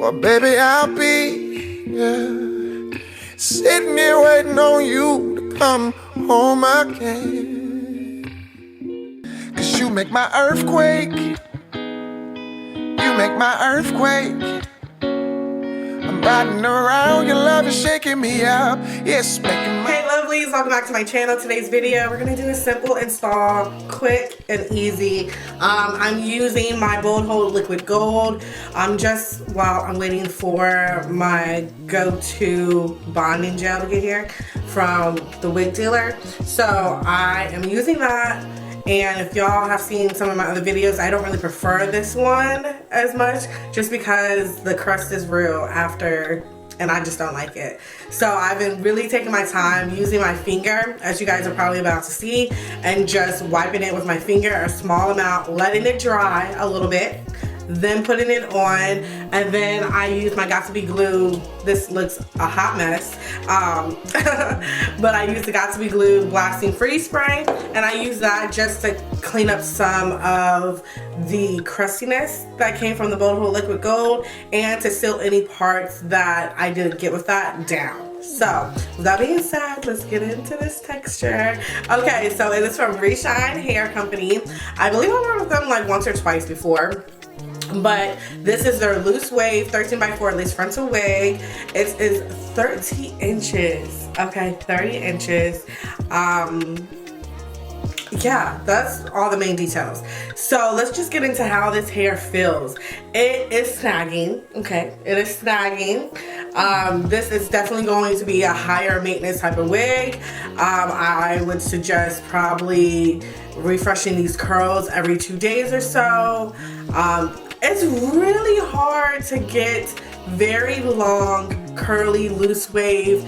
Well, baby, I'll be sitting here waiting on you to come home again. 'Cause you make my earthquake. You make my earthquake. I'm riding around, your love is shaking me up. It's making my... Hey lovelies, welcome back to my channel. Today's video, we're gonna do a simple install, quick and easy. I'm using my Bold Hold Liquid Gold. While I'm waiting for my go-to bonding gel to get here from the WIG dealer. So I am using that. And if y'all have seen some of my other videos, I don't really prefer this one as much just because the crust is real after, and I just don't like it. So I've been really taking my time using my finger, as you guys are probably about to see, and just wiping it with my finger, a small amount, letting it dry a little bit, then putting it on, and then I use my Got2b glue. This looks a hot mess, but I use the Got2b glue blasting freeze spray, and I use that just to clean up some of the crustiness that came from the Bold Hold Liquid Gold and to seal any parts that I didn't get with that down. So, with that being said, let's get into this texture. Okay, so it is from Reshine Hair Company. I believe I worked with them like once or twice before. But this is their loose wave 13x4 lace frontal wig. It is 30 inches. Okay, 30 inches. Yeah, that's all the main details. So let's just get into how this hair feels. It is snagging. Okay, it is snagging. This is definitely going to be a higher maintenance type of wig. I would suggest probably refreshing these curls every 2 days or so. It's really hard to get very long, curly, loose wave.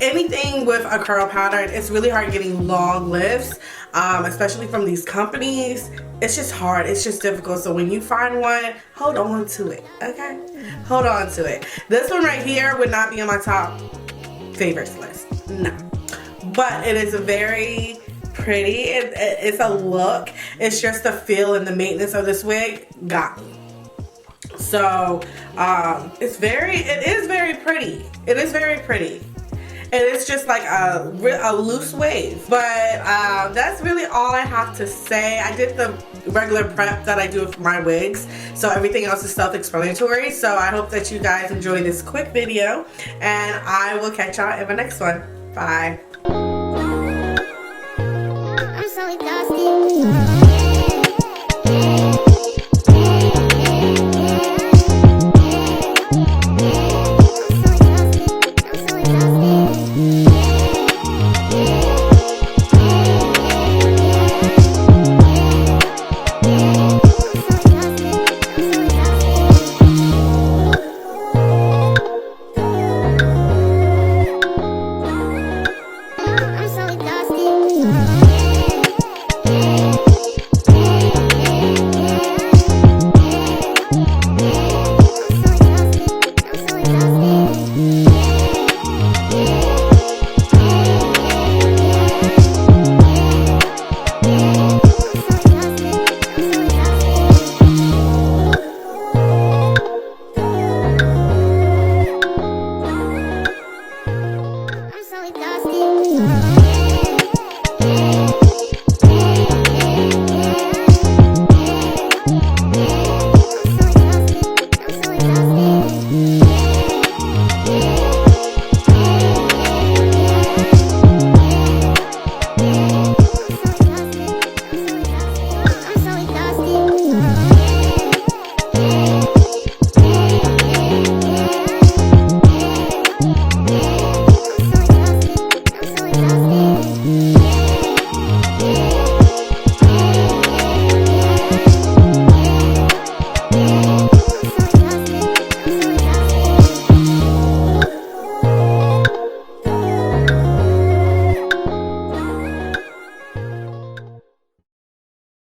Anything with a curl pattern, it's really hard getting long lifts, especially from these companies. It's just hard. It's just difficult. So when you find one, hold on to it, okay? Hold on to it. This one right here would not be on my top favorites list. No. But it is a very pretty. It's a look. It's just the feel and the maintenance of this wig got me. So it is very pretty. It is very pretty. And it's just like a loose wave. But that's really all I have to say. I did the regular prep that I do with my wigs, so everything else is self-explanatory. So I hope that you guys enjoy this quick video, and I will catch y'all in my next one. Bye. I'm so exhausted.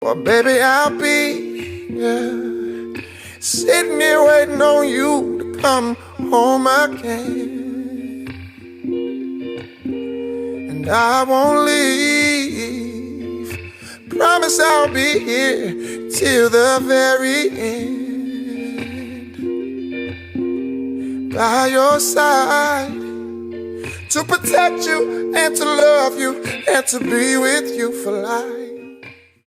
Well, baby, I'll be sitting here waiting on you to come home again. And I won't leave. Promise I'll be here till the very end. by your side, to protect you and to love you and to be with you for life.